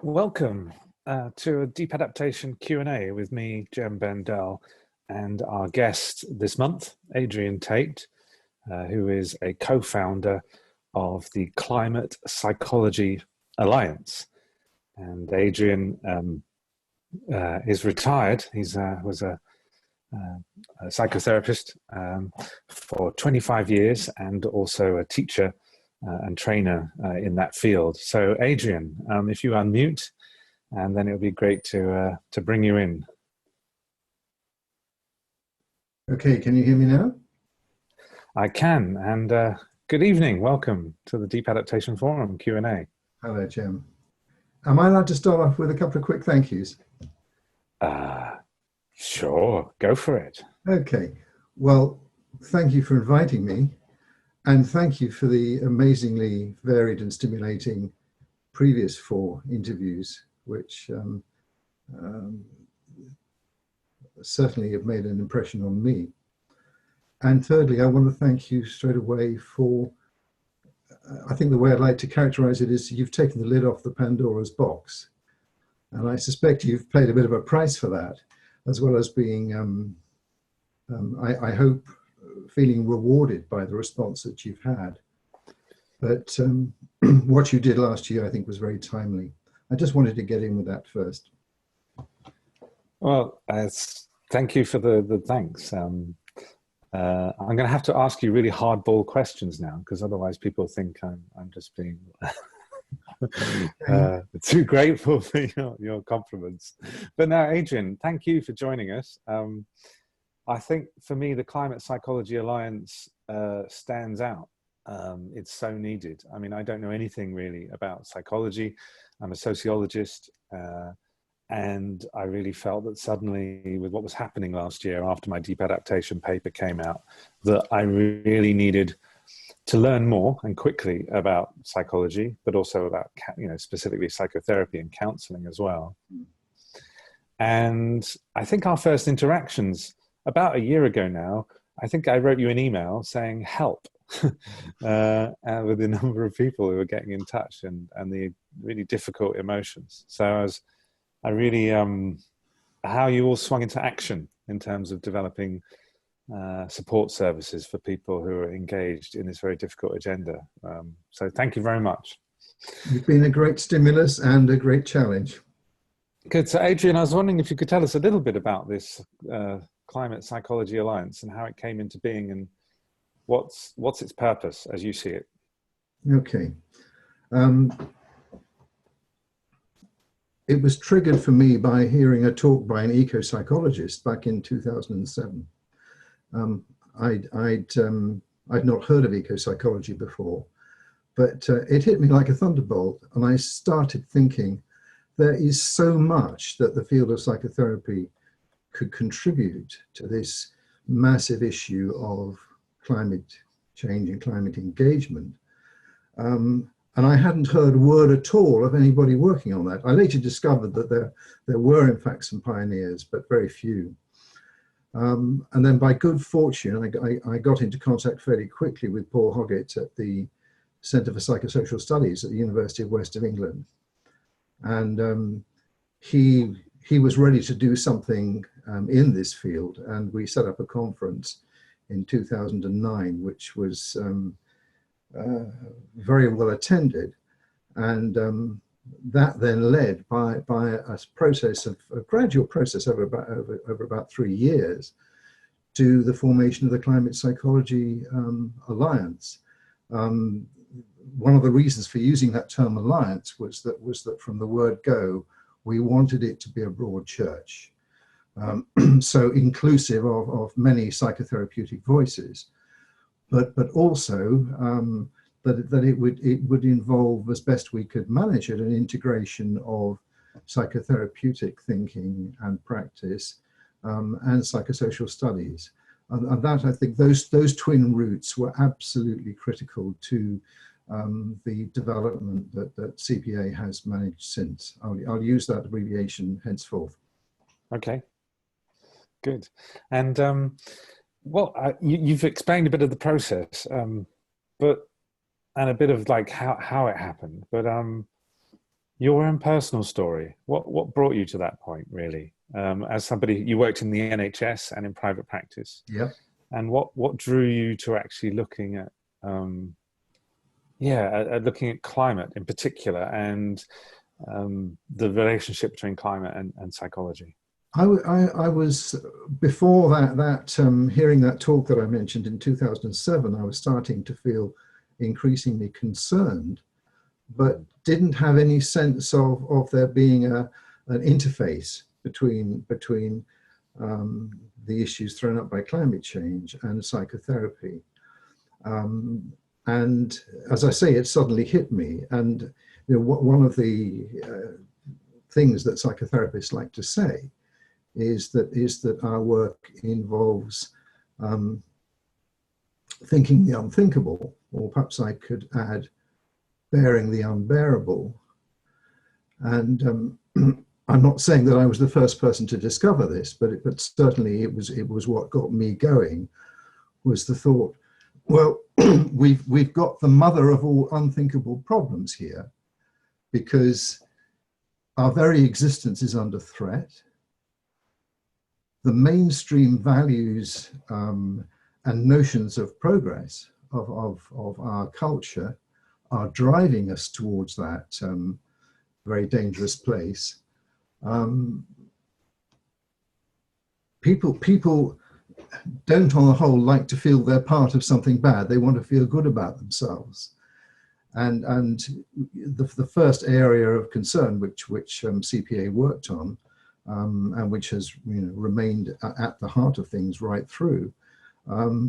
Welcome to a Deep Adaptation Q&A with me, Jem Bendell, and our guest this month, Adrian Tate, who is a co-founder of the Climate Psychology Alliance. And Adrian is retired. He was a psychotherapist for 25 years and also a teacher and trainer in that field. So Adrian, if you unmute, and then it would be great to bring you in. Okay, can you hear me now? I can, and good evening. Welcome to the Deep Adaptation Forum Q&A. Hello, Jem. Am I allowed to start off with a couple of quick thank yous? Sure, go for it. Okay, well, thank you for inviting me. And thank you for the amazingly varied and stimulating previous 4 interviews, which certainly have made an impression on me. And thirdly, I want to thank you straight away for, I think the way I'd like to characterize it is you've taken the lid off the Pandora's box. And I suspect you've paid a bit of a price for that, as well as being, I hope, feeling rewarded by the response that you've had. But what you did last year, I think, was very timely. I just wanted to get in with that first. Well, thank you for the thanks. I'm going to have to ask you really hardball questions now, because otherwise people think I'm just being too grateful for your compliments. But now, Adrian, thank you for joining us. I think for me, the Climate Psychology Alliance stands out. It's so needed. I mean, I don't know anything really about psychology. I'm a sociologist, and I really felt that suddenly with what was happening last year after my deep adaptation paper came out, that I really needed to learn more and quickly about psychology, but also about, specifically psychotherapy and counseling as well. And I think our first interactions about a year ago now, I think I wrote you an email saying help with a number of people who were getting in touch and the really difficult emotions. So I really, how you all swung into action in terms of developing support services for people who are engaged in this very difficult agenda. So thank you very much. You've been a great stimulus and a great challenge. Good. So Adrian, I was wondering if you could tell us a little bit about this Climate Psychology Alliance and how it came into being and what's its purpose as you see it. Okay. It was triggered for me by hearing a talk by an eco-psychologist back in 2007. I'd not heard of eco-psychology before, but it hit me like a thunderbolt, and I started thinking there is so much that the field of psychotherapy could contribute to this massive issue of climate change and climate engagement. And I hadn't heard a word at all of anybody working on that. I later discovered that there were in fact some pioneers, but very few. And then by good fortune, I got into contact fairly quickly with Paul Hoggett at the Centre for Psychosocial Studies at the University of West of England. And he was ready to do something in this field, and we set up a conference in 2009, which was very well attended, and that then led by a process of a gradual process over about 3 years to the formation of the Climate Psychology Alliance. One of the reasons for using that term alliance was that from the word go, we wanted it to be a broad church, so inclusive of many psychotherapeutic voices, but also that it would involve, as best we could manage it, an integration of psychotherapeutic thinking and practice and psychosocial studies, and that, I think, those twin roots were absolutely critical to the development that CPA has managed since. I'll use that abbreviation henceforth. Okay, good. And you've explained a bit of the process, and a bit of like how it happened. But Your own personal story. What brought you to that point, really? As somebody, you worked in the NHS and in private practice. Yep. And what drew you to actually looking at, looking at climate in particular, and the relationship between climate and psychology? I was, before hearing that talk that I mentioned in 2007, I was starting to feel increasingly concerned, but didn't have any sense of there being an interface between the issues thrown up by climate change and psychotherapy. And as I say, it suddenly hit me. And one of the things that psychotherapists like to say is that our work involves thinking the unthinkable, or perhaps I could add, bearing the unbearable. And I'm not saying that I was the first person to discover this, but certainly it was what got me going, was the thought, well, we've got the mother of all unthinkable problems here, because our very existence is under threat. The mainstream values and notions of progress of our culture are driving us towards that very dangerous place. People don't, on the whole, like to feel they're part of something bad. They want to feel good about themselves. And the first area of concern which CPA worked on, and which has remained at the heart of things right through,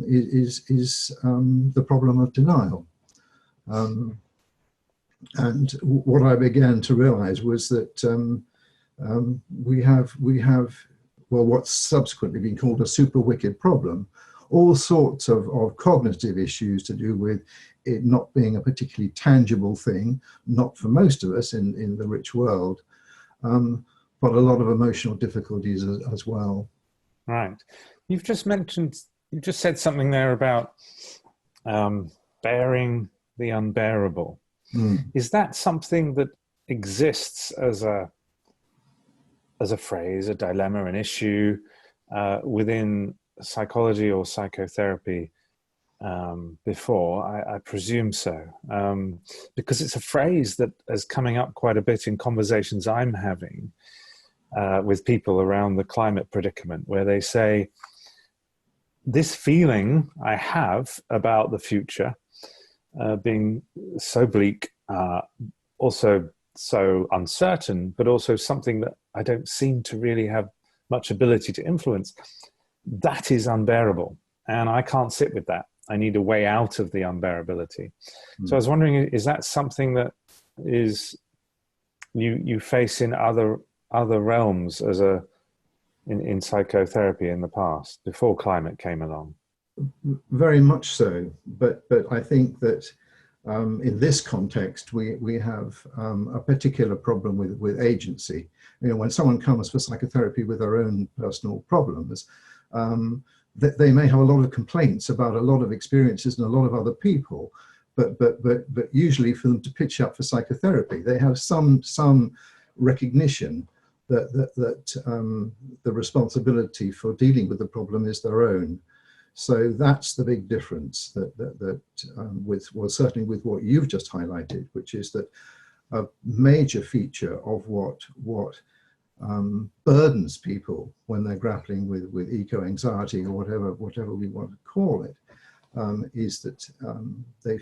is the problem of denial. And what I began to realize was that we have well, what's subsequently been called a super wicked problem, all sorts of cognitive issues to do with it not being a particularly tangible thing, not for most of us in the rich world, but a lot of emotional difficulties as well. Right. You just said something there about bearing the unbearable. Mm. Is that something that exists as a phrase, a dilemma, an issue within psychology or psychotherapy before? I presume so, because it's a phrase that is coming up quite a bit in conversations I'm having with people around the climate predicament, where they say, this feeling I have about the future being so bleak, also so uncertain, but also something that I don't seem to really have much ability to influence, that is unbearable. And I can't sit with that. I need a way out of the unbearability. Mm. So I was wondering, is that something that is you face in other realms as in psychotherapy in the past, before climate came along? Very much so, but I think that in this context we have a particular problem with agency. When someone comes for psychotherapy with their own personal problems, that they may have a lot of complaints about a lot of experiences and a lot of other people, but usually for them to pitch up for psychotherapy, they have some recognition that the responsibility for dealing with the problem is their own. So that's the big difference certainly with what you've just highlighted, which is that a major feature of what burdens people when they're grappling with eco-anxiety or whatever we want to call it, is that they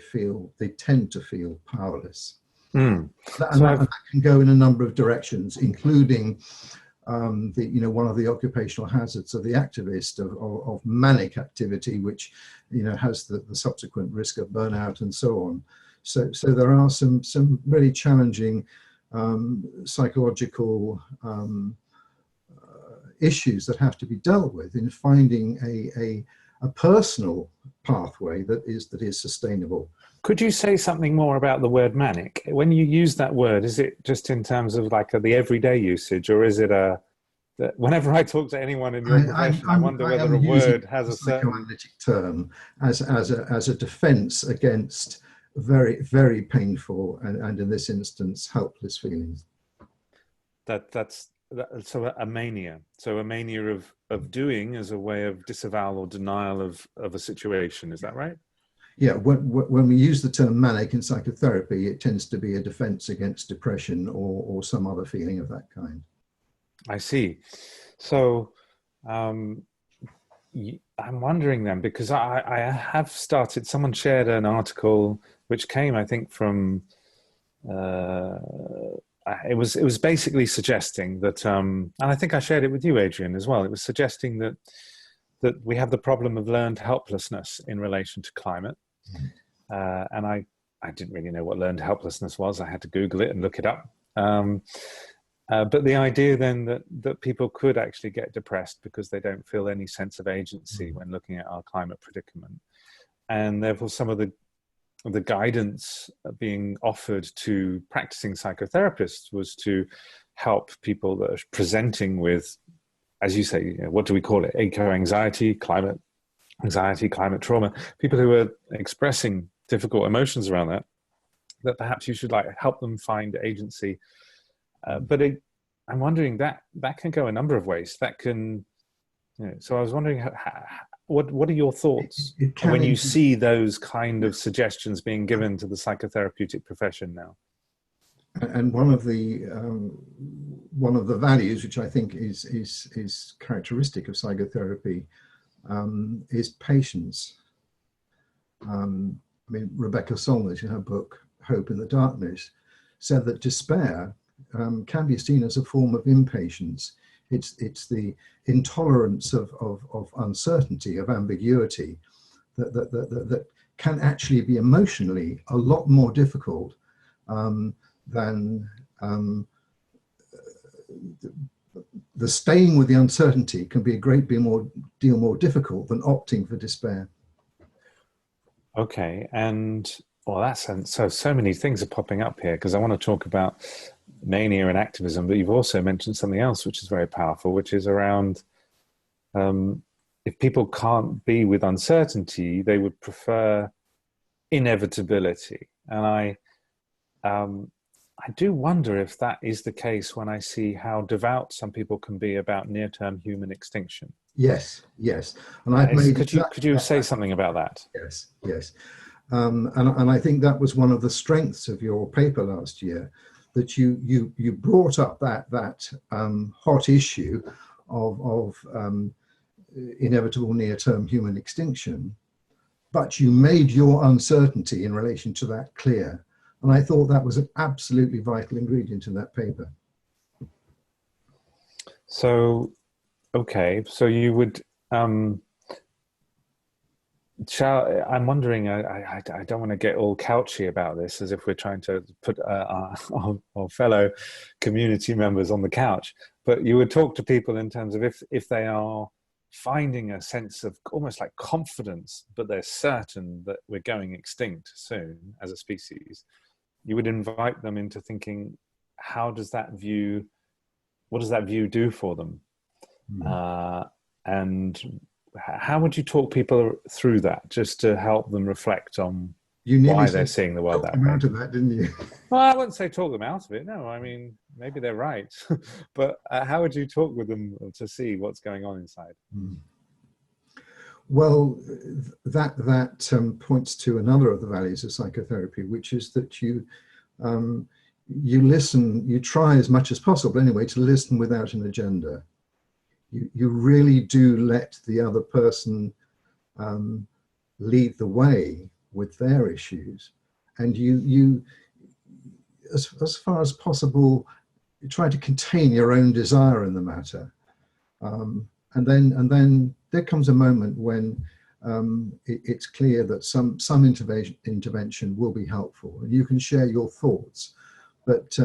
tend to feel powerless. Mm. That can go in a number of directions, including one of the occupational hazards of the activist of manic activity, which has the subsequent risk of burnout and so on. So there are some really challenging psychological issues that have to be dealt with in finding a personal pathway that is sustainable. Could you say something more about the word manic? When you use that word, is it just in terms of like the everyday usage, or is it whenever I talk to anyone in your profession, I wonder whether a word has a certain psychoanalytic term as a defense against very, very painful and in this instance helpless feelings. So a mania. So a mania of doing as a way of disavowal or denial of a situation. Is that right? Yeah, when we use the term manic in psychotherapy, it tends to be a defense against depression or some other feeling of that kind. I see. So I'm wondering then, because I have started, someone shared an article which came, I think, from, uh, it was basically suggesting that, and I think I shared it with you, Adrian, as well. It was suggesting that we have the problem of learned helplessness in relation to climate. And I didn't really know what learned helplessness was. I had to Google it and look it up. But the idea then that people could actually get depressed because they don't feel any sense of agency when looking at our climate predicament. And therefore some of the guidance being offered to practicing psychotherapists was to help people that are presenting with, as you say, what do we call it? Eco-anxiety, climate anxiety, climate trauma, people who are expressing difficult emotions around that perhaps you should help them find agency. I'm wondering that can go a number of ways. That can, so I was wondering, what are your thoughts when you see those kind of suggestions being given to the psychotherapeutic profession now? And one of the values, which I think is characteristic of psychotherapy, is patience. I mean, Rebecca Solnit, in her book Hope in the Darkness, said that despair can be seen as a form of impatience. It's the intolerance of uncertainty, of ambiguity, that can actually be emotionally a lot more difficult than the staying with the uncertainty can be a great deal more difficult than opting for despair. Okay, and well, that's so many things are popping up here, because I want to talk about mania and activism, but you've also mentioned something else which is very powerful, which is around if people can't be with uncertainty, they would prefer inevitability. And I do wonder if that is the case when I see how devout some people can be about near-term human extinction. Yes, yes. And I've made. Could you say something about that? Yes, yes. And I think that was one of the strengths of your paper last year, that you brought up that hot issue of inevitable near-term human extinction, but you made your uncertainty in relation to that clear. And I thought that was an absolutely vital ingredient in that paper. So, okay, so you would, I'm wondering, I don't want to get all couchy about this, as if we're trying to put our fellow community members on the couch, but you would talk to people in terms of if they are finding a sense of almost like confidence, but they're certain that we're going extinct soon as a species, you would invite them into thinking, what does that view do for them? And how would you talk people through that, just to help them reflect on why they're seeing the world that way? Out of that, didn't you? Well, I wouldn't say talk them out of it. No, I mean, maybe they're right. But how would you talk with them to see what's going on inside? Well, that points to another of the values of psychotherapy, which is that you listen, you try as much as possible anyway to listen without an agenda. You really do let the other person lead the way with their issues, and you as far as possible, you try to contain your own desire in the matter, and then there comes a moment when it's clear that some intervention will be helpful, and you can share your thoughts, but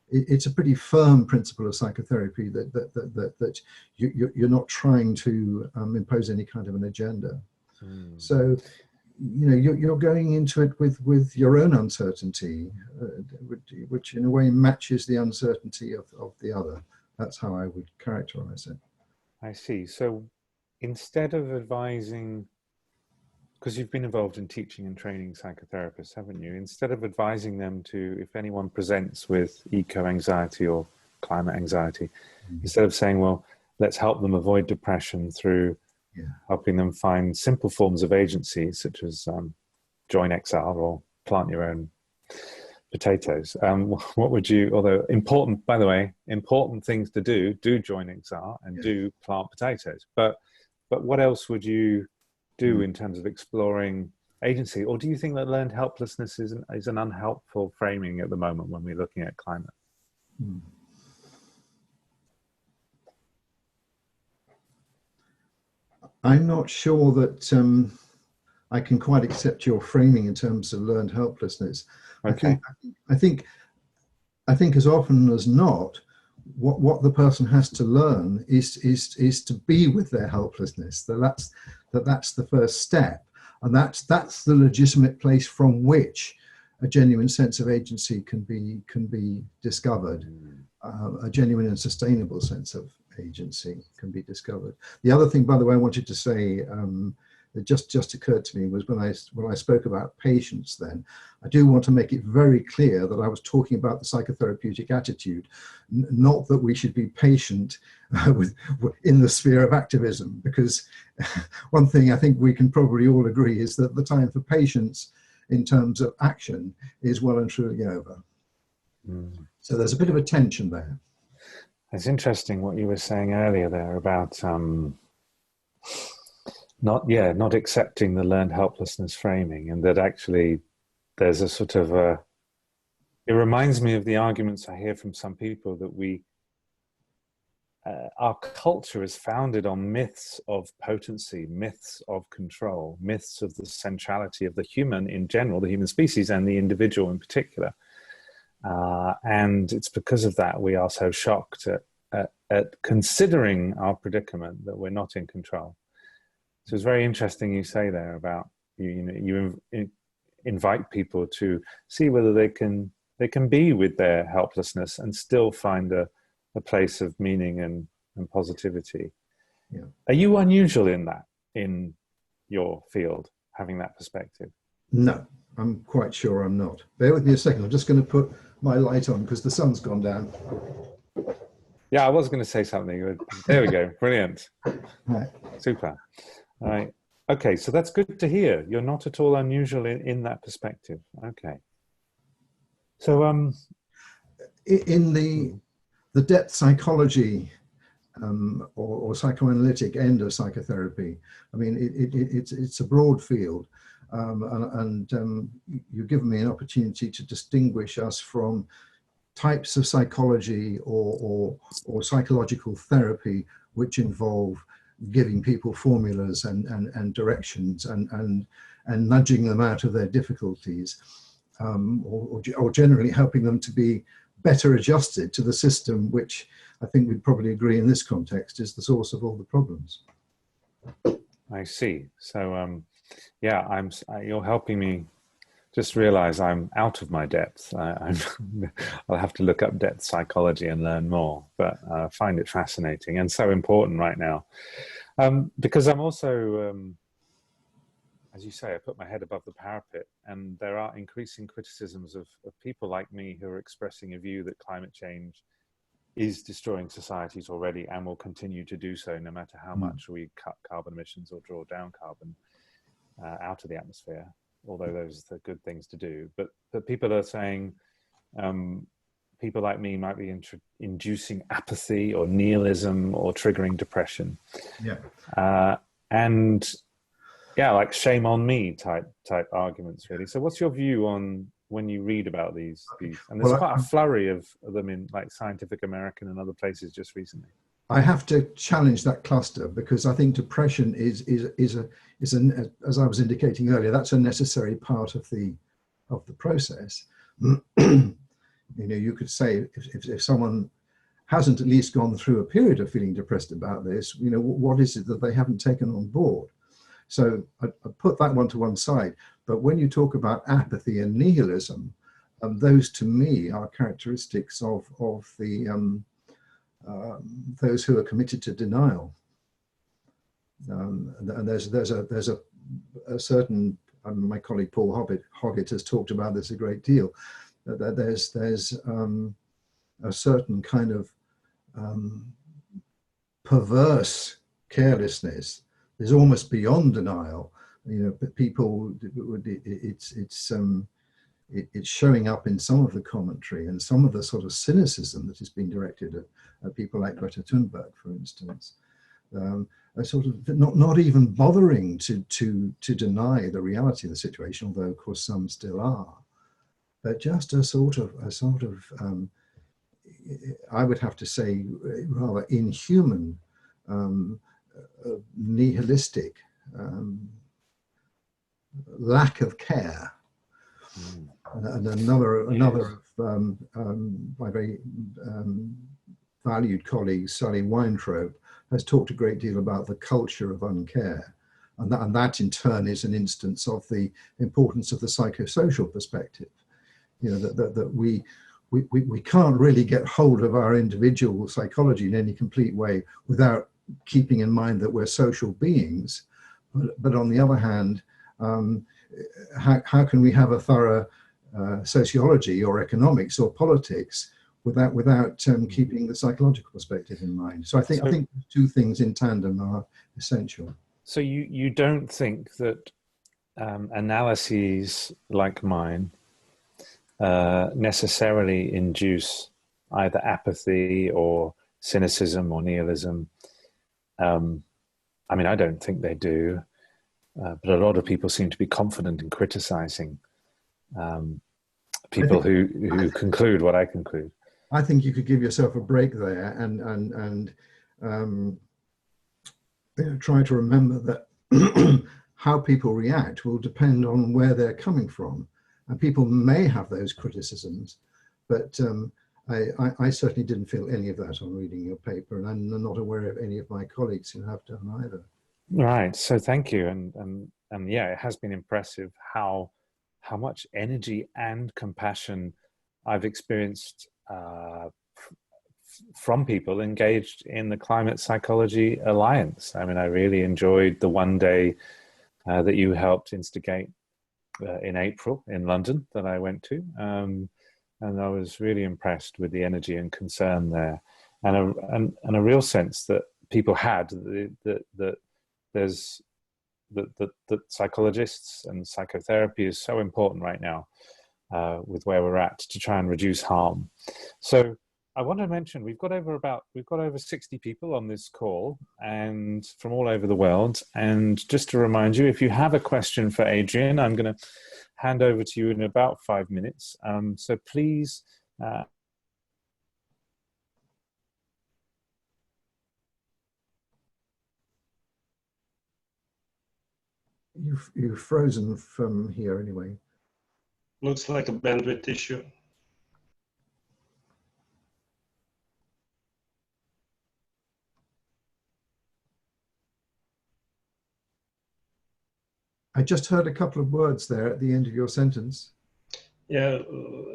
it's a pretty firm principle of psychotherapy that you're not trying to impose any kind of an agenda. So, you're going into it with your own uncertainty, which in a way matches the uncertainty of the other. That's how I would characterize it. I see. So instead of advising, because you've been involved in teaching and training psychotherapists, haven't you? Instead of advising them to, if anyone presents with eco-anxiety or climate anxiety, instead of saying, well, let's help them avoid depression through helping them find simple forms of agency, such as join XR or plant your own potatoes. What would you, although important, by the way, important things to do join XR and do plant potatoes. But what else would you do in terms of exploring agency? Or do you think that learned helplessness is an unhelpful framing at the moment when we're looking at climate? I'm not sure that I can quite accept your framing in terms of learned helplessness. Okay. I think as often as not, what the person has to learn is to be with their helplessness. That's the first step, and that's the legitimate place from which a genuine sense of agency can be discovered. A genuine and sustainable sense of agency can be discovered. The other thing, by the way, I wanted to say, that just occurred to me, was when I spoke about patience. Then I do want to make it very clear that I was talking about the psychotherapeutic attitude, not that we should be patient in the sphere of activism, because one thing I think we can probably all agree is that the time for patience in terms of action is well and truly over. So there's a bit of a tension there. It's interesting what you were saying earlier there about not accepting the learned helplessness framing, and that actually there's a sort of it reminds me of the arguments I hear from some people that our culture is founded on myths of potency, myths of control, myths of the centrality of the human in general, the human species, and the individual in particular. And it's because of that we are so shocked at considering our predicament that we're not in control. So it's very interesting you say there about you invite people to see whether they can be with their helplessness and still find a place of meaning and positivity. Yeah. Are you unusual in your field, having that perspective? No, I'm quite sure I'm not. Bear with me a second. I'm just going to put my light on because the sun's gone down. Yeah, I was going to say something. There we go. Brilliant. Right. Super. All right. Okay, so that's good to hear. You're not at all unusual in that perspective. Okay. So in the depth psychology or psychoanalytic end of psychotherapy, I mean, it's a broad field, and you've given me an opportunity to distinguish us from types of psychology or psychological therapy which involve giving people formulas and directions and nudging them out of their difficulties, or generally helping them to be better adjusted to the system, which I think we'd probably agree in this context is the source of all the problems. I see. So yeah, you're helping me just realize I'm out of my depth. I'll have to look up depth psychology and learn more, but I find it fascinating and so important right now. Because I'm also, as you say, I put my head above the parapet, and there are increasing criticisms of people like me who are expressing a view that climate change is destroying societies already and will continue to do so no matter how much we cut carbon emissions or draw down carbon out of the atmosphere, although those are the good things to do. But people are saying people like me might be inducing apathy or nihilism or triggering depression. Yeah. And yeah, like shame on me type arguments, really. So what's your view on when you read about these? And there's quite a flurry of them in like Scientific American and other places just recently. I have to challenge that cluster because I think depression is as I was indicating earlier, that's a necessary part of the process. You know, you could say if someone hasn't at least gone through a period of feeling depressed about this, you know, what is it that they haven't taken on board? So I put that one to one side. But when you talk about apathy and nihilism, those to me are characteristics of the those who are committed to denial. And there's a certain, my colleague Paul Hoggett has talked about this a great deal, that there's a certain kind of um, perverse carelessness is almost beyond denial. You know, but people, it's showing up in some of the commentary and some of the sort of cynicism that has been directed at people like Greta Thunberg, for instance. A sort of not even bothering to deny the reality of the situation, although of course some still are, but just a sort of I would have to say rather inhuman, nihilistic lack of care. And another of my very valued colleague, Sally Weintraub, has talked a great deal about the culture of uncare. And that in turn is an instance of the importance of the psychosocial perspective. You know, that we can't really get hold of our individual psychology in any complete way without keeping in mind that we're social beings. But on the other hand, how can we have a thorough sociology or economics or politics without keeping the psychological perspective in mind? So I think two things in tandem are essential. So you don't think that analyses like mine necessarily induce either apathy or cynicism or nihilism? I mean, I don't think they do, but a lot of people seem to be confident in criticizing people who conclude what I conclude. I think you could give yourself a break there and try to remember that how people react will depend on where they're coming from. And people may have those criticisms, but I certainly didn't feel any of that on reading your paper, and I'm not aware of any of my colleagues who have done either. Right. So thank you. And yeah, it has been impressive how much energy and compassion I've experienced from people engaged in the Climate Psychology Alliance. I mean, I really enjoyed the one day that you helped instigate in April in London that I went to. And I was really impressed with the energy and concern there, and a real sense that people had that there's that psychologists and psychotherapy is so important right now with where we're at to try and reduce harm. So I want to mention we've got over 60 people on this call and from all over the world. And just to remind you, if you have a question for Adrian, I'm going to hand over to you in about 5 minutes. So please. You've frozen from here anyway. Looks like a bandwidth issue. I just heard a couple of words there at the end of your sentence. Yeah,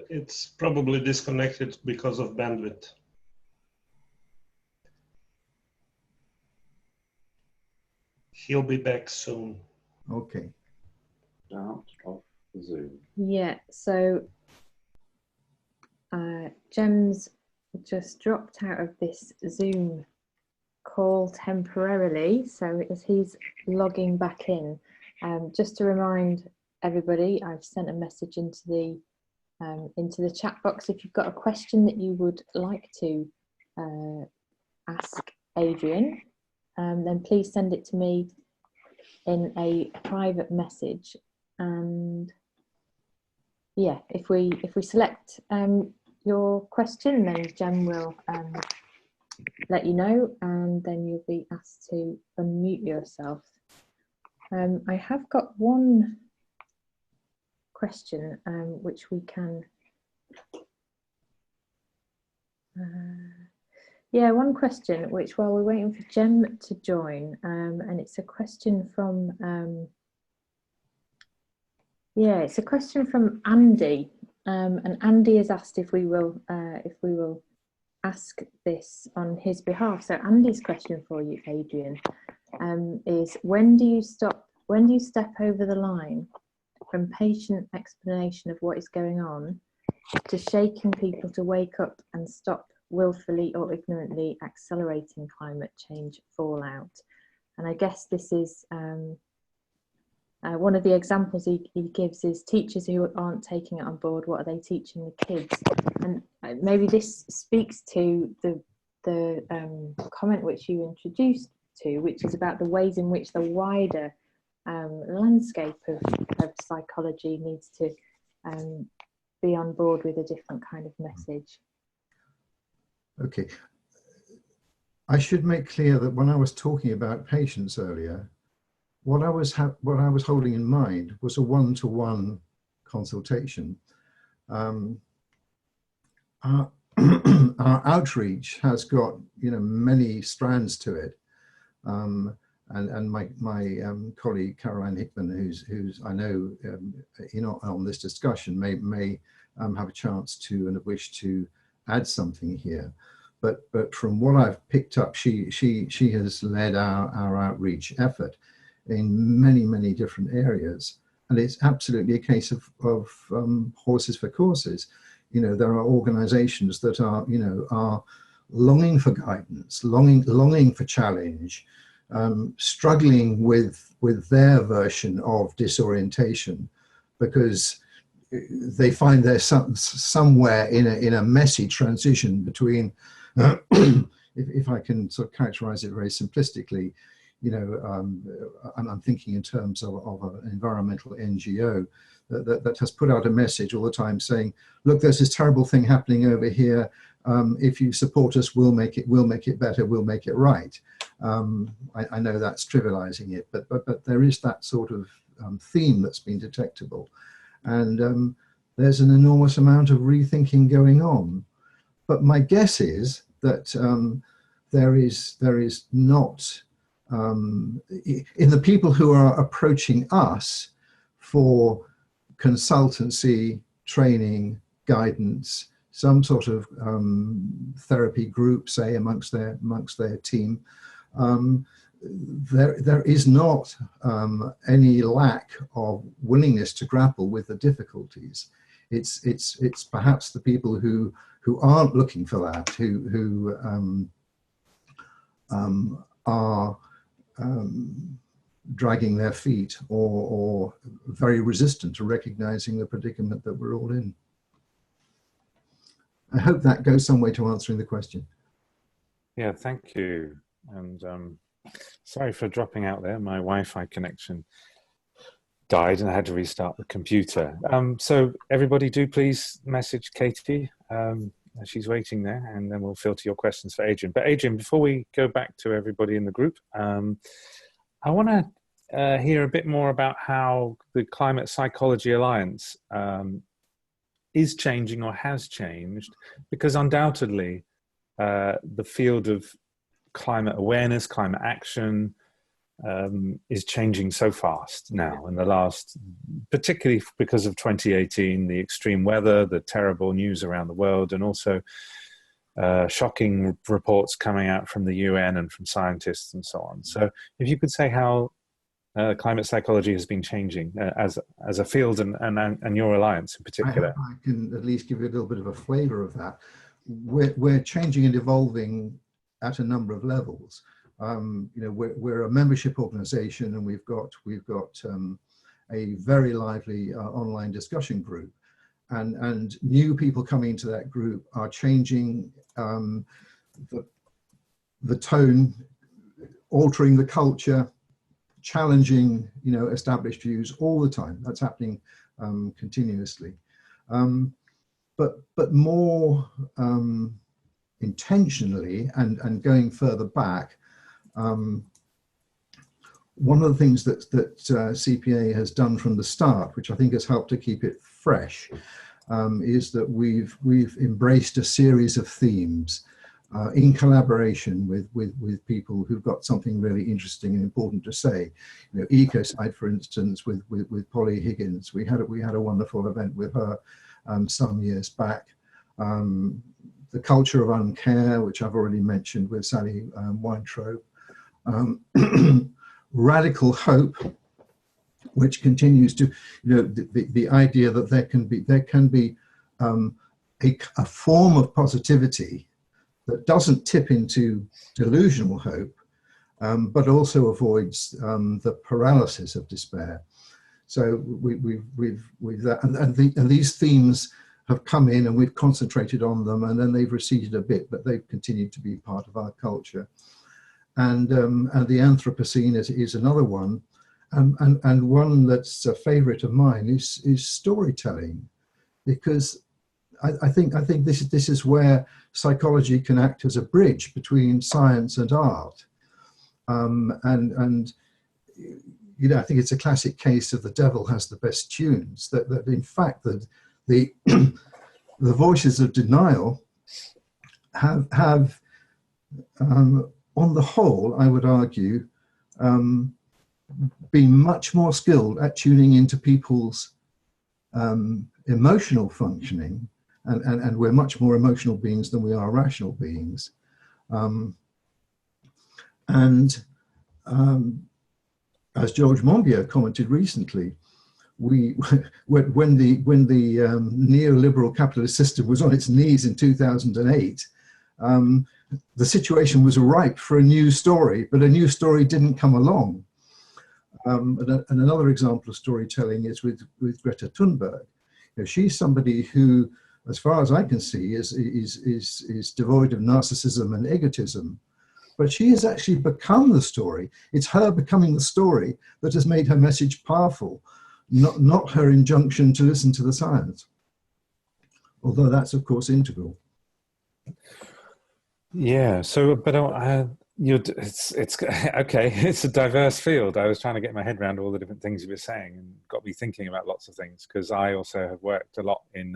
it's probably disconnected because of bandwidth. He'll be back soon. Okay. Out of Zoom. Yeah, so Jem's just dropped out of this Zoom call temporarily, so as he's logging back in, just to remind everybody, I've sent a message into the chat box. If you've got a question that you would like to ask Adrian, then please send it to me in a private message. And yeah, if we select your question, then Jem will let you know, and then you'll be asked to unmute yourself. I have got one question which we can one question which, while we're waiting for Jem to join, and it's a question from it's a question from Andy, and Andy has asked if we will ask this on his behalf. So Andy's question for you, Adrian, is when do you step over the line from patient explanation of what is going on to shaking people to wake up and stop willfully or ignorantly accelerating climate change fallout. And I guess this is one of the examples he gives is teachers who aren't taking it on board. What are they teaching the kids? And maybe this speaks to the comment which you introduced to, which is about the ways in which the wider landscape of psychology needs to be on board with a different kind of message. Okay. I should make clear that when I was talking about patients earlier, what I was holding in mind was a one-to-one consultation. Our outreach has got, you know, many strands to it, and my colleague Caroline Hickman, who's I know on this discussion, may have a chance to and a wish to add something here. But from what I've picked up, she has led our outreach effort in many different areas, and it's absolutely a case of horses for courses. You know, there are organizations that are, you know, are longing for guidance, longing for challenge, struggling with their version of disorientation, because they find they're somewhere in a messy transition between if I can sort of characterize it very simplistically, you know, I'm thinking in terms of an environmental NGO that has put out a message all the time saying, look, there's this terrible thing happening over here. If you support us, we'll make it better, we'll make it right. I know that's trivializing it, but there is that sort of theme that's been detectable. And there's an enormous amount of rethinking going on. But my guess is that there is not, in the people who are approaching us for consultancy, training, guidance, some sort of therapy group, say, amongst their team, there is not any lack of willingness to grapple with the difficulties. It's perhaps the people who aren't looking for that, who are dragging their feet or very resistant to recognizing the predicament that we're all in. I hope that goes some way to answering the question. Yeah, thank you. And sorry for dropping out there. My Wi-Fi connection died and I had to restart the computer. So everybody do please message Katie. She's waiting there, and then we'll filter your questions for Adrian. But Adrian, before we go back to everybody in the group, I want to hear a bit more about how the Climate Psychology Alliance is changing or has changed, because undoubtedly the field of climate awareness, climate action is changing so fast now in the last, particularly because of 2018, the extreme weather, the terrible news around the world, and also shocking reports coming out from the UN and from scientists and so on. So if you could say how climate psychology has been changing as a field and your alliance in particular. I can at least give you a little bit of a flavor of that. We're changing and evolving at a number of levels. You know, we're a membership organization, and we've got a very lively online discussion group, and new people coming into that group are changing the tone, altering the culture, challenging, you know, established views all the time. That's happening continuously, but more intentionally and going further back. One of the things that CPA has done from the start, which I think has helped to keep it fresh, is that we've embraced a series of themes in collaboration with people who've got something really interesting and important to say. You know, Ecocide, for instance, with Polly Higgins, we had a wonderful event with her some years back. The Culture of Uncare, which I've already mentioned with Sally Weintraub. Radical Hope, which continues to, you know, the idea that there can be a form of positivity that doesn't tip into delusional hope, but also avoids the paralysis of despair. So we've that, and these themes have come in, and we've concentrated on them, and then they've receded a bit, but they've continued to be part of our culture. And the Anthropocene is another one, and one that's a favourite of mine is storytelling, because I think this is where psychology can act as a bridge between science and art, and you know, I think it's a classic case of the devil has the best tunes. That in fact that the the voices of denial have on the whole, I would argue, been much more skilled at tuning into people's emotional functioning, and we're much more emotional beings than we are rational beings. As George Monbiot commented recently, when the neoliberal capitalist system was on its knees in 2008, the situation was ripe for a new story, but a new story didn't come along. And another example of storytelling is with Greta Thunberg. You know, she's somebody who, as far as I can see, is devoid of narcissism and egotism. But she has actually become the story. It's her becoming the story that has made her message powerful, not her injunction to listen to the science. Although that's, of course, integral. Yeah. So, but it's okay. It's a diverse field. I was trying to get my head around all the different things you were saying, and got me thinking about lots of things, because I also have worked a lot in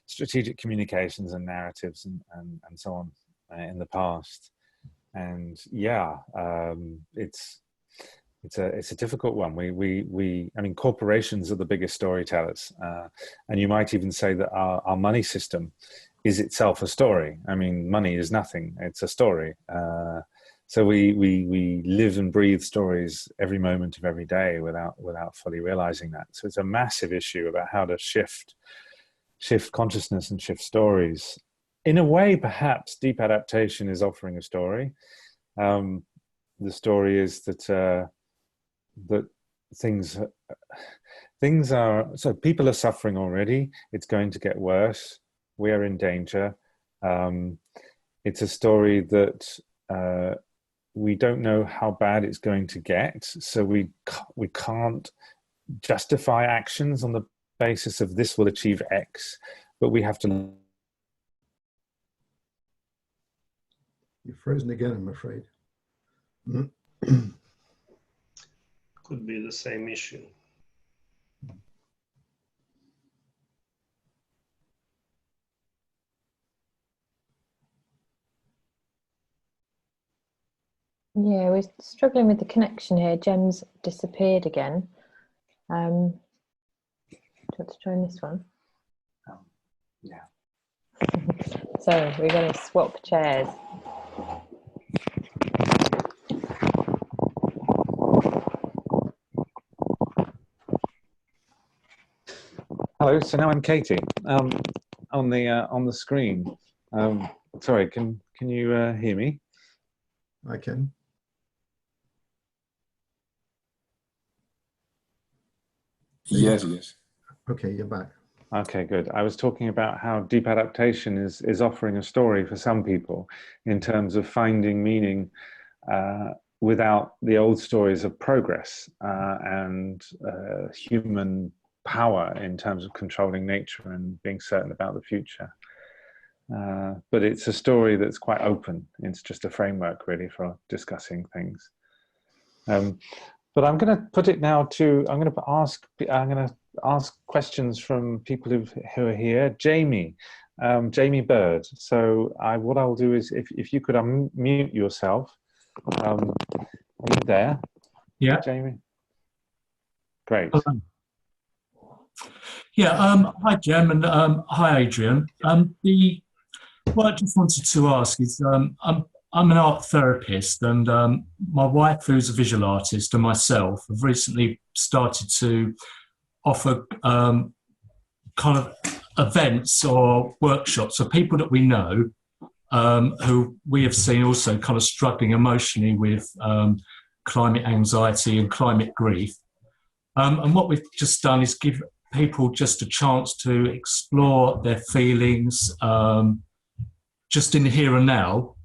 strategic communications and narratives and so on in the past. And yeah, it's a difficult one. I mean, corporations are the biggest storytellers, and you might even say that our money system is itself a story. I mean, money is nothing; it's a story. So we live and breathe stories every moment of every day without fully realizing that. So it's a massive issue about how to shift consciousness and shift stories. In a way, perhaps deep adaptation is offering a story. The story is that things are, so people are suffering already. It's going to get worse. We are in danger. It's a story that we don't know how bad it's going to get. So we can't justify actions on the basis of this will achieve X, but we have to. You're frozen again, I'm afraid. Could be the same issue. Yeah, we're struggling with the connection here. Gem's disappeared again. Do you want to join this one? Yeah. So we're going to swap chairs. Hello. So now I'm Katie on the screen. Sorry. Can you hear me? I can. Yes. Okay, you're back. Okay, good. I was talking about how deep adaptation is offering a story for some people in terms of finding meaning without the old stories of progress and human power in terms of controlling nature and being certain about the future. But it's a story that's quite open. It's just a framework really for discussing things. But I'm going to put it now to, I'm going to ask questions from people who are here. Jamie Bird. So what I'll do is, if you could unmute yourself. Are you there? Yeah. Jamie? Great. Hello. Yeah, hi Gem, and hi Adrian. What I just wanted to ask is, I'm an art therapist, and my wife, who's a visual artist, and myself have recently started to offer kind of events or workshops for people that we know who we have seen also kind of struggling emotionally with climate anxiety and climate grief. And what we've just done is give people just a chance to explore their feelings just in the here and now.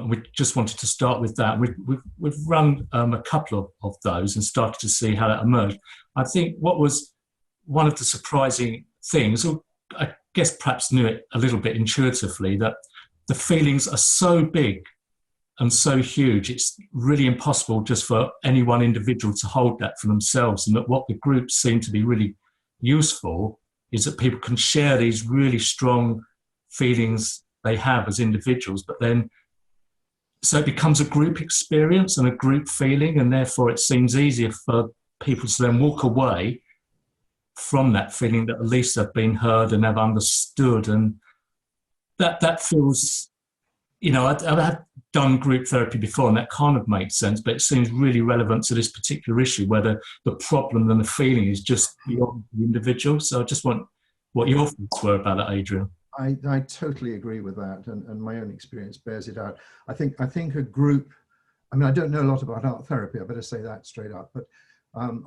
We just wanted to start with that. We've run a couple of those and started to see how that emerged. I think what was one of the surprising things, or I guess perhaps knew it a little bit intuitively, that the feelings are so big and so huge, it's really impossible just for any one individual to hold that for themselves. And that what the groups seem to be really useful is that people can share these really strong feelings they have as individuals, but then so it becomes a group experience and a group feeling, and therefore it seems easier for people to then walk away from that feeling that at least they've been heard and they've understood. And that feels, you know, I've done group therapy before and that kind of makes sense, but it seems really relevant to this particular issue where the problem and the feeling is just beyond the individual. So I just want what your thoughts were about that, Adrian. I totally agree with that, and my own experience bears it out. I think a group, I mean, I don't know a lot about art therapy, I better say that straight up, but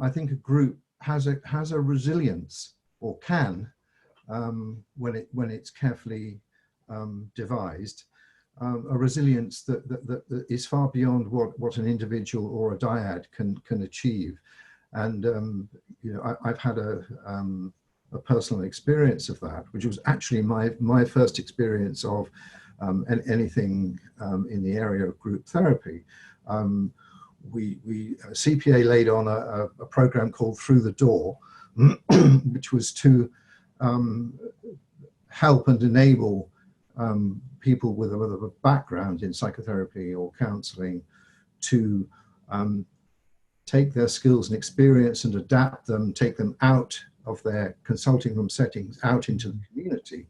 I think a group has a resilience, or can, when it's carefully devised, a resilience that is far beyond what an individual or a dyad can achieve. And you know, I've had a personal experience of that, which was actually my first experience of anything in the area of group therapy. CPA laid on a program called Through the Door, which was to help and enable people with a background in psychotherapy or counseling to take their skills and experience and adapt them, take them out of their consulting room settings out into the community,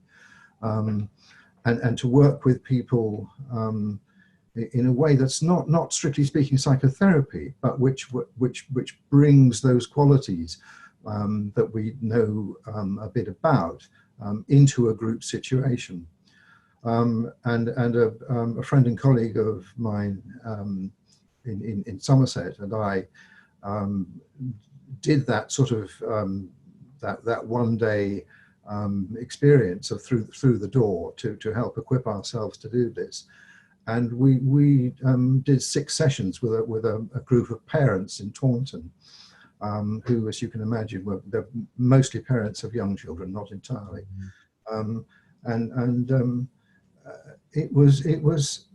and to work with people in a way that's not strictly speaking psychotherapy, but which brings those qualities that we know a bit about into a group situation. And a friend and colleague of mine in Somerset and I did that sort of that one day experience of through the door to help equip ourselves to do this. And we did 6 sessions with a group of parents in Taunton, who, as you can imagine, they're mostly parents of young children, not entirely. It was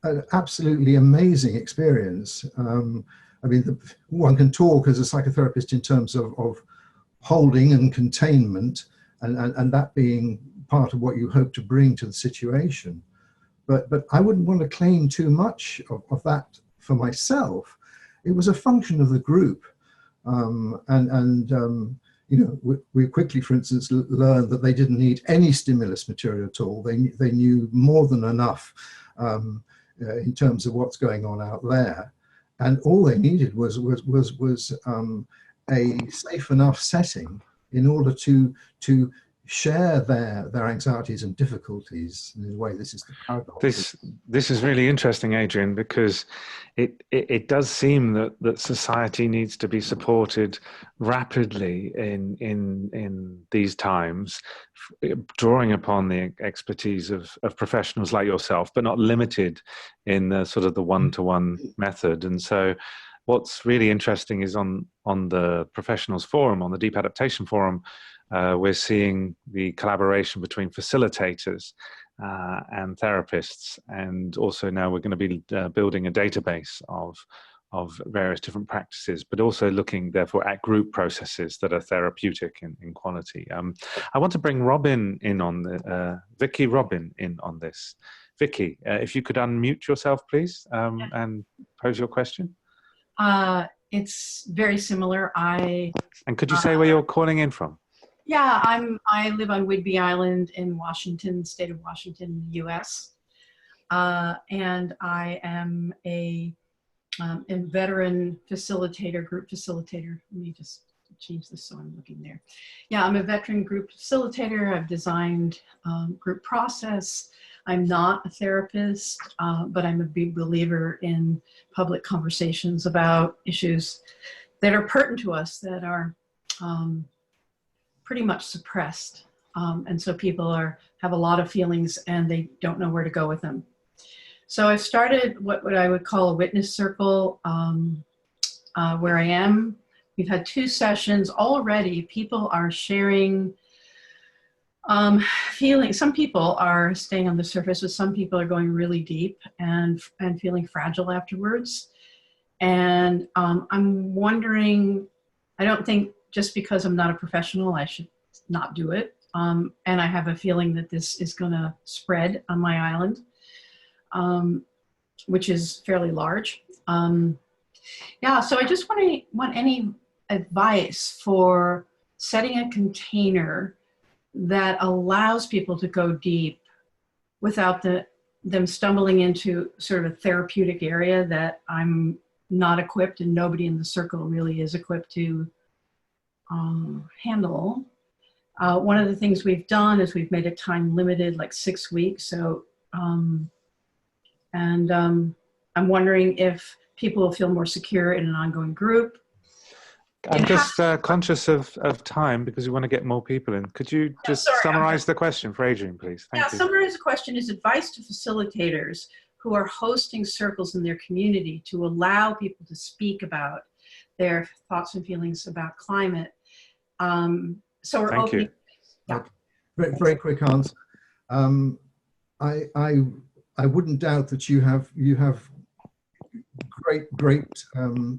an absolutely amazing experience. I mean, one can talk as a psychotherapist in terms of holding and containment, and that being part of what you hope to bring to the situation. But I wouldn't want to claim too much of that for myself. It was a function of the group. You know, we quickly, for instance, learned that they didn't need any stimulus material at all. They knew more than enough in terms of what's going on out there. And all they needed was a safe enough setting in order to share their anxieties and difficulties. In a way, this is the paradox. This is really interesting, Adrian, because it does seem that society needs to be supported rapidly in these times, drawing upon the expertise of professionals like yourself, but not limited in the sort of the one-to-one method. And so what's really interesting is on the professionals forum, on the Deep Adaptation Forum, we're seeing the collaboration between facilitators and therapists, and also now we're going to be building a database of various different practices, but also looking therefore at group processes that are therapeutic in quality. I want to bring Robin in on Vicky Robin in on this. Vicky, if you could unmute yourself, please, and pose your question. It's very similar. And could you say where you're calling in from? Yeah, I live on Whidbey Island in Washington, state of Washington, U.S. And I am a veteran facilitator, group facilitator. Let me just change this so I'm looking there. Yeah, I'm a veteran group facilitator. I've designed group process. I'm not a therapist, but I'm a big believer in public conversations about issues that are pertinent to us, that are pretty much suppressed. And so people have a lot of feelings and they don't know where to go with them. So I started what I would call a witness circle where I am. We've had 2 sessions already. People are sharing feelings. Some people are staying on the surface, but some people are going really deep and feeling fragile afterwards. And I'm wondering, I don't think just because I'm not a professional, I should not do it. And I have a feeling that this is going to spread on my island, which is fairly large. Yeah, so I just want any advice for setting a container that allows people to go deep without them stumbling into sort of a therapeutic area that I'm not equipped and nobody in the circle really is equipped to handle. One of the things we've done is we've made it time limited, like 6 weeks. So, I'm wondering if people will feel more secure in an ongoing group. I'm just conscious of time because we want to get more people in. Could you just summarize the question for Adrian, please? Thank you. Summarize the question is advice to facilitators who are hosting circles in their community to allow people to speak about their thoughts and feelings about climate. So we're opening. Yeah. Very quick answer. I wouldn't doubt that you have great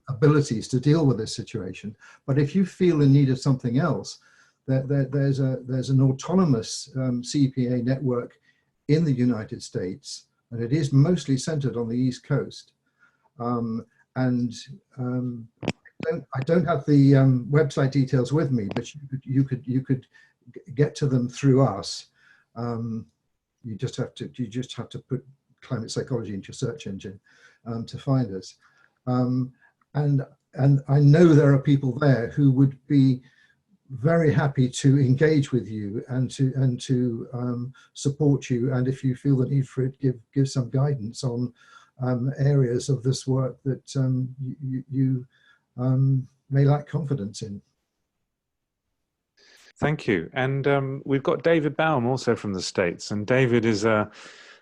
abilities to deal with this situation. But if you feel in need of something else, there's an autonomous CEPA network in the United States, and it is mostly centered on the East Coast. I don't have the website details with me, but you could get to them through us. You just have to put climate psychology into your search engine to find us. And I know there are people there who would be very happy to engage with you and to support you. And if you feel the need for it, give some guidance on areas of this work that you may lack confidence in. Thank you. And we've got David Baum also from the States. And David is a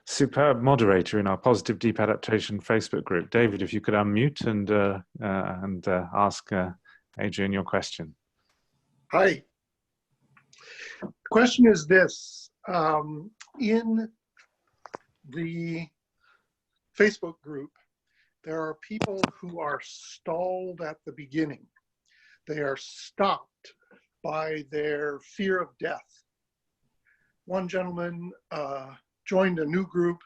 superb moderator in our Positive Deep Adaptation Facebook group. David, if you could unmute and ask Adrian your question. Hi. The question is this. In the Facebook group, there are people who are stalled at the beginning. They are stopped by their fear of death. One gentleman joined a new group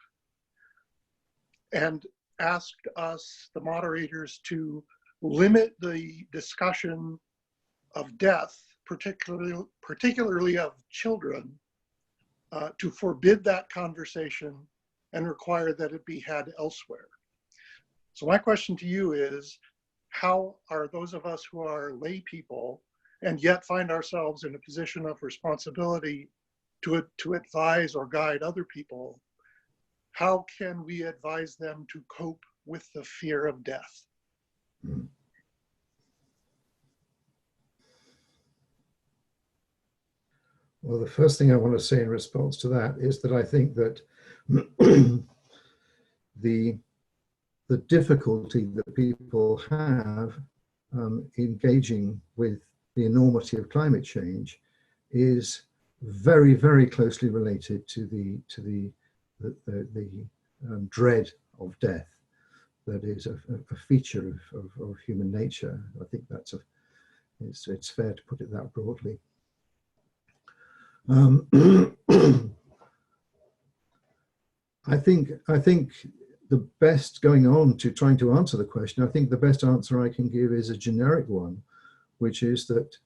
and asked us, the moderators, to limit the discussion of death, particularly of children, to forbid that conversation and require that it be had elsewhere. So my question to you is, how are those of us who are lay people and yet find ourselves in a position of responsibility to advise or guide other people, how can we advise them to cope with the fear of death? Well, the first thing I want to say in response to that is that I think that the difficulty that people have engaging with the enormity of climate change is very, very closely related to the dread of death that is a feature of human nature. I think it's fair to put it that broadly. I think the best, going on to trying to answer the question, I think the best answer I can give is a generic one, which is that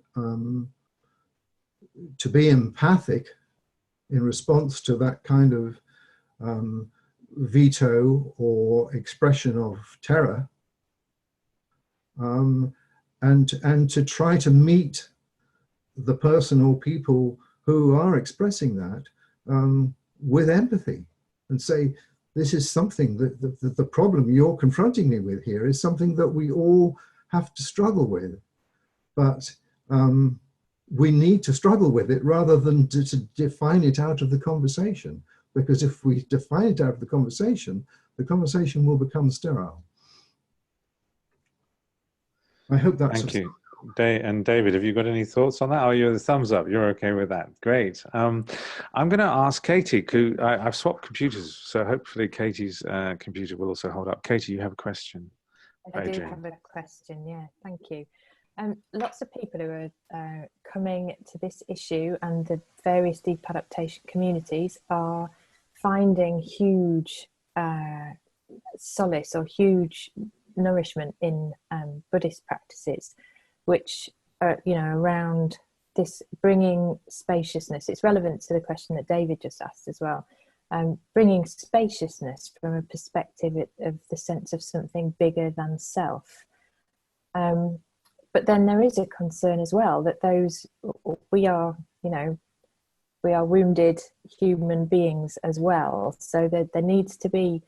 to be empathic in response to that kind of veto or expression of terror, and to try to meet the person or people who are expressing that with empathy, and say, this is something that the problem you're confronting me with here is something that we all have to struggle with. But we need to struggle with it rather than to define it out of the conversation. Because if we define it out of the conversation will become sterile. I hope that's... Thank you. And David, have you got any thoughts on that? Oh, you're the thumbs up. You're okay with that. Great. I'm going to ask Katie, who I've swapped computers, so hopefully Katie's computer will also hold up. Katie, you have a question? I do have a question, yeah, thank you. Lots of people who are coming to this issue and the various deep adaptation communities are finding huge solace or huge nourishment in Buddhist practices, which are, you know, around this bringing spaciousness. It's relevant to the question that David just asked as well. Bringing spaciousness from a perspective of the sense of something bigger than self. But then there is a concern as well that we are, you know, we are wounded human beings as well. So that there needs to be,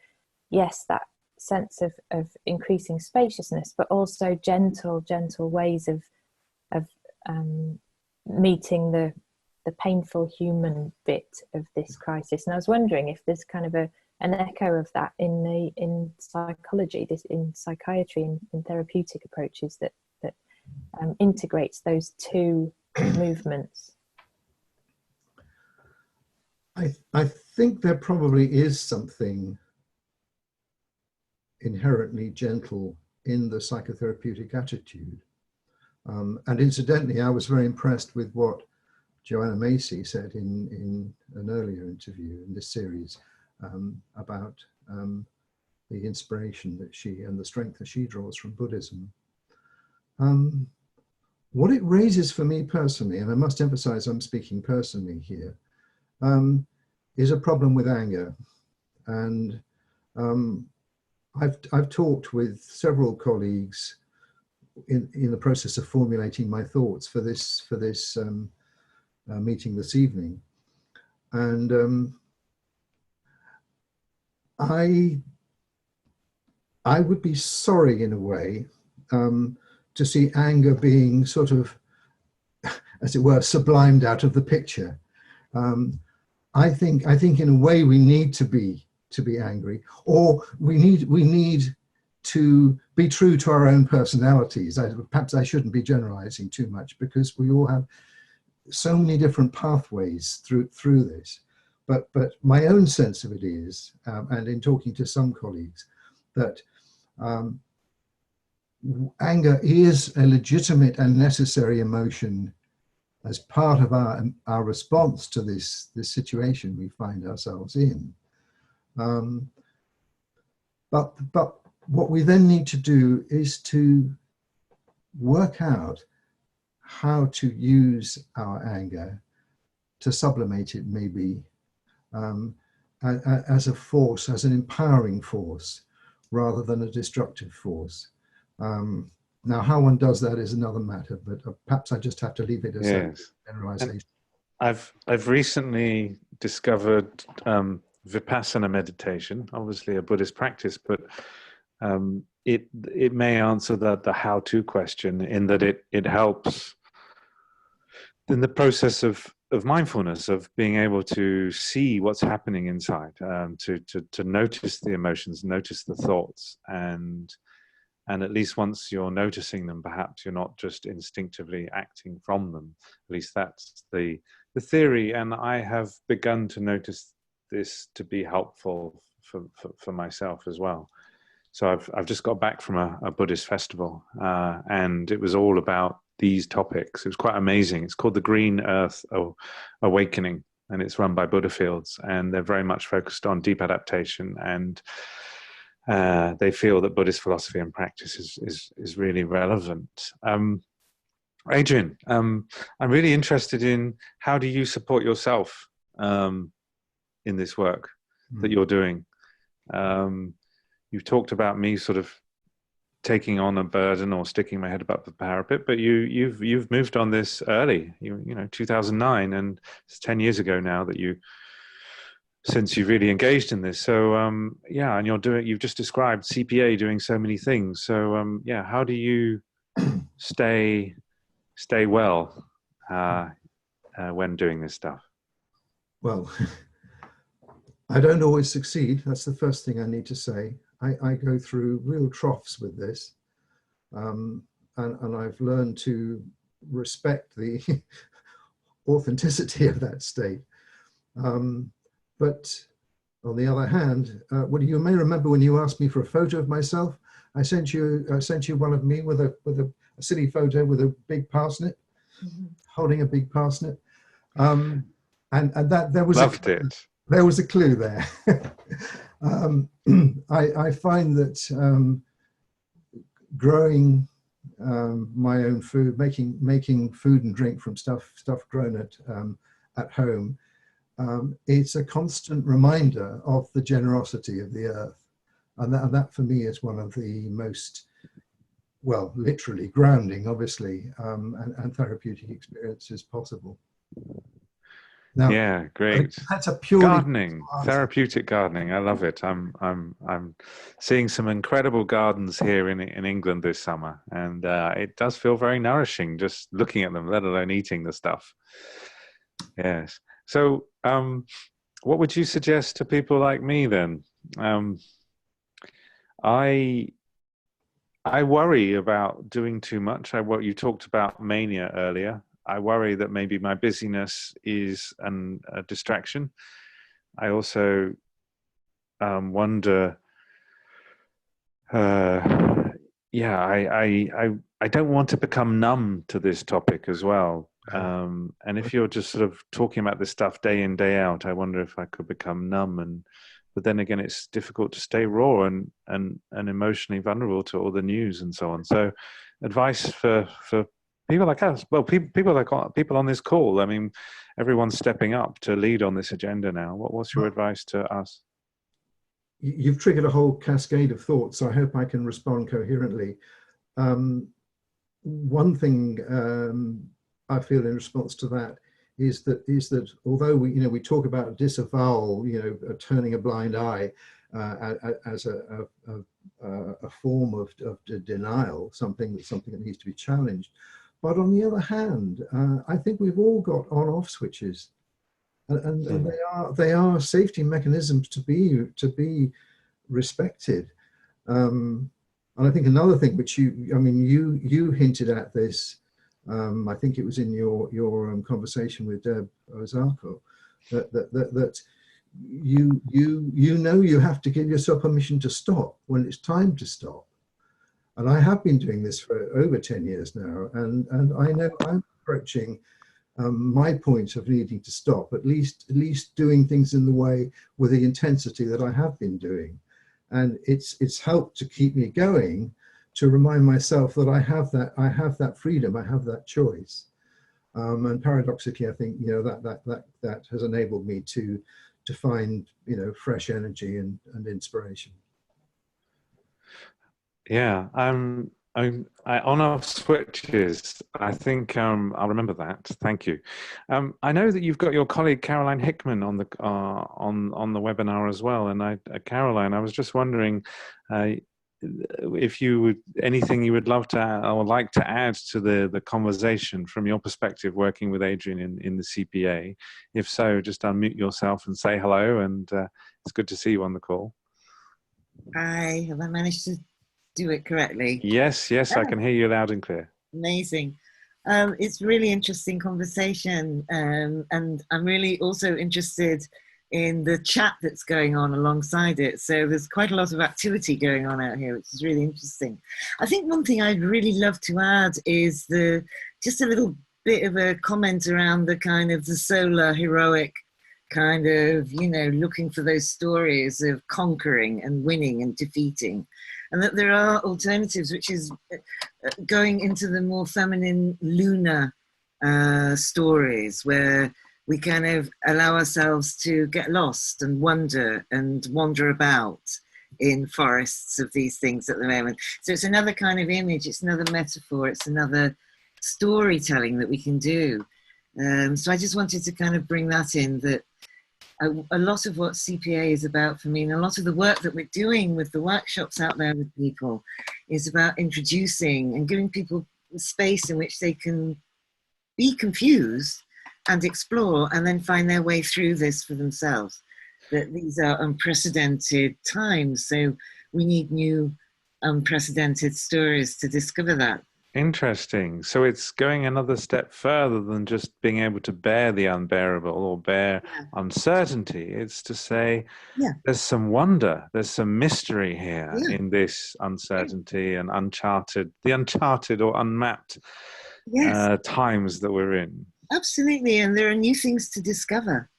yes, that sense of increasing spaciousness, but also gentle ways of meeting the painful human bit of this crisis. And I was wondering if there's kind of an echo of that in psychology, in psychiatry, in therapeutic approaches that integrates those two movements. I think there probably is something inherently gentle in the psychotherapeutic attitude. And incidentally, I was very impressed with what Joanna Macy said in an earlier interview in this series about the inspiration that she and the strength that she draws from Buddhism. What it raises for me personally, and I must emphasize I'm speaking personally here, is a problem with anger. And I've talked with several colleagues in the process of formulating my thoughts for this meeting this evening, and I would be sorry in a way to see anger being sort of, as it were, sublimed out of the picture. I think in a way we need to be angry, or we need to be true to our own personalities. Perhaps I shouldn't be generalizing too much, because we all have so many different pathways through this. But my own sense of it is, and in talking to some colleagues, that anger is a legitimate and necessary emotion as part of our response to this situation we find ourselves in. But what we then need to do is to work out how to use our anger, to sublimate it maybe, as a force, as an empowering force, rather than a destructive force. Now, how one does that is another matter, but perhaps I just have to leave it as a generalization. And I've recently discovered Vipassana meditation, obviously a Buddhist practice, but it may answer the how-to question, in that it helps in the process of mindfulness, of being able to see what's happening inside, to notice the emotions, notice the thoughts, and at least once you're noticing them, perhaps you're not just instinctively acting from them. At least that's the theory, and I have begun to notice this to be helpful for myself as well. So I've just got back from a Buddhist festival, and it was all about these topics. It was quite amazing. It's called the Green Earth Awakening, and it's run by Buddha Fields, and they're very much focused on deep adaptation, and they feel that Buddhist philosophy and practice is really relevant. Adrian, I'm really interested in, how do you support yourself in this work that you're doing? You've talked about me sort of taking on a burden or sticking my head above the parapet, but you've moved on this early. You know, 2009, and it's 10 years ago now that you since you've really engaged in this. So yeah, and you've just described CPA doing so many things. So yeah, how do you stay well when doing this stuff? Well, I don't always succeed. That's the first thing I need to say. I go through real troughs with this, and I've learned to respect the authenticity of that state. But on the other hand, what you may remember when you asked me for a photo of myself, I sent you one of me with a silly photo with a big parsnip, holding a big parsnip, and that there was Loved it. There was a clue there. I find that growing my own food, making food and drink from stuff grown at home, it's a constant reminder of the generosity of the earth, and that for me is one of the most, well, literally grounding, obviously, and therapeutic experiences possible. Now, yeah, great. That's a purely gardening, therapeutic gardening. I love it. I'm seeing some incredible gardens here in England this summer, and it does feel very nourishing just looking at them, let alone eating the stuff. Yes. So, what would you suggest to people like me then? I worry about doing too much. You talked about mania earlier. I worry that maybe my busyness is a distraction. I also wonder, yeah, I don't want to become numb to this topic as well. And if you're just sort of talking about this stuff day in, day out, I wonder if I could become numb. But then again, it's difficult to stay raw and emotionally vulnerable to all the news and so on. So advice for people like us, well, people on this call. I mean, everyone's stepping up to lead on this agenda now. What's your advice to us? You've triggered a whole cascade of thoughts, so I hope I can respond coherently. One thing I feel in response to that is that although we talk about disavowal, turning a blind eye as a form of denial, something that needs to be challenged. But on the other hand, I think we've all got on-off switches, and they are safety mechanisms to be respected. And I think another thing which you hinted at this, I think it was in your conversation with Deb Ozarko, that you have to give yourself permission to stop when it's time to stop. And I have been doing this for over 10 years now, and I know I'm approaching my point of needing to stop, at least doing things in the way with the intensity that I have been doing. And it's helped to keep me going, to remind myself that I have that freedom, I have that choice. And paradoxically, I think that has enabled me to find fresh energy and inspiration. Yeah, on-off switches. I think I'll remember that. Thank you. I know that you've got your colleague Caroline Hickman on the webinar as well. And Caroline, I was just wondering if you would anything you would love to or like to add to the conversation from your perspective, working with Adrian in the CPA. If so, just unmute yourself and say hello. And it's good to see you on the call. Hi, have I managed to do it correctly? Yes, I can hear you loud and clear. Amazing. It's really interesting conversation, and I'm really also interested in the chat that's going on alongside it. So there's quite a lot of activity going on out here, which is really interesting. I think one thing I'd really love to add is just a little bit of a comment around the kind of the solar heroic kind of, looking for those stories of conquering and winning and defeating. And that there are alternatives, which is going into the more feminine lunar stories, where we kind of allow ourselves to get lost and wander about in forests of these things at the moment. So it's another kind of image, it's another metaphor, it's another storytelling that we can do. So I just wanted to kind of bring that in, that a lot of what CPA is about for me, and a lot of the work that we're doing with the workshops out there with people, is about introducing and giving people space in which they can be confused and explore and then find their way through this for themselves. That these are unprecedented times, so we need new unprecedented stories to discover that. Interesting. So it's going another step further than just being able to bear the unbearable or bear uncertainty. It's to say, there's some wonder, there's some mystery here in this uncertainty and the uncharted or unmapped times that we're in. Absolutely, and there are new things to discover.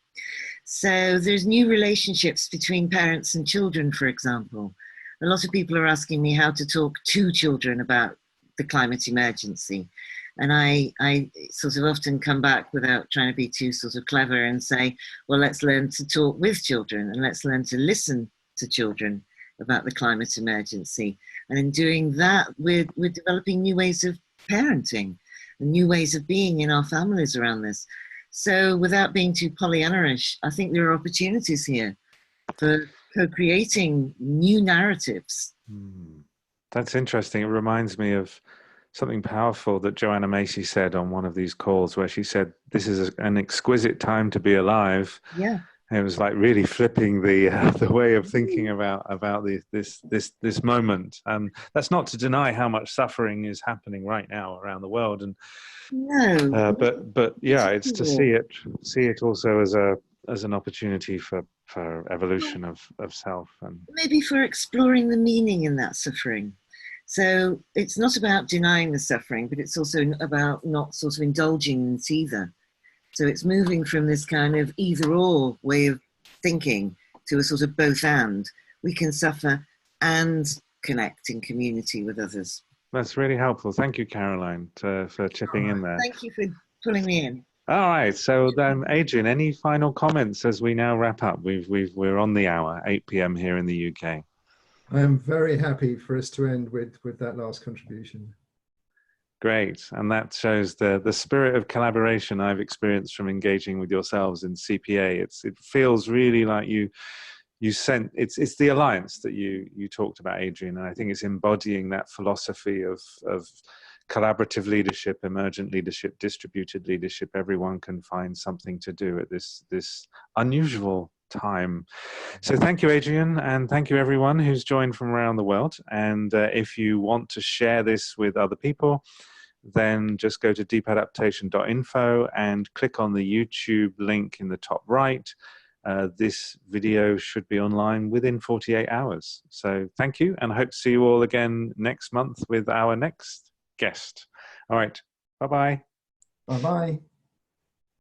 So there's new relationships between parents and children, for example. A lot of people are asking me how to talk to children about the climate emergency. And I sort of often come back without trying to be too sort of clever and say, well, let's learn to talk with children and let's learn to listen to children about the climate emergency. And in doing that, we're developing new ways of parenting and new ways of being in our families around this. So without being too Pollyanna-ish, I think there are opportunities here for co-creating new narratives. That's interesting. It reminds me of something powerful that Joanna Macy said on one of these calls, where she said, this is an exquisite time to be alive. Yeah. And it was like really flipping the way of thinking about this moment. And that's not to deny how much suffering is happening right now around the world. And no, but yeah, it's to see it also as an opportunity for evolution of self, and maybe for exploring the meaning in that suffering. So it's not about denying the suffering, but it's also about not sort of indulging in it either. So it's moving from this kind of either or way of thinking to a sort of both and. We can suffer and connect in community with others. That's really helpful. Thank you, Caroline, for chipping in there. Thank you for pulling me in. All right. So then, Adrian, any final comments as we now wrap up? We're on the hour, 8 p.m. here in the UK. I am very happy for us to end with that last contribution. Great. And that shows the spirit of collaboration I've experienced from engaging with yourselves in CPA. It feels really like you sent, it's the alliance that you talked about, Adrian, and I think it's embodying that philosophy of collaborative leadership, emergent leadership, distributed leadership. Everyone can find something to do at this unusual time. So thank you, Adrian, and thank you everyone who's joined from around the world. And if you want to share this with other people, then just go to deepadaptation.info and click on the YouTube link in the top right. This video should be online within 48 hours. So thank you, and I hope to see you all again next month with our next guest. All right, bye-bye. Bye-bye.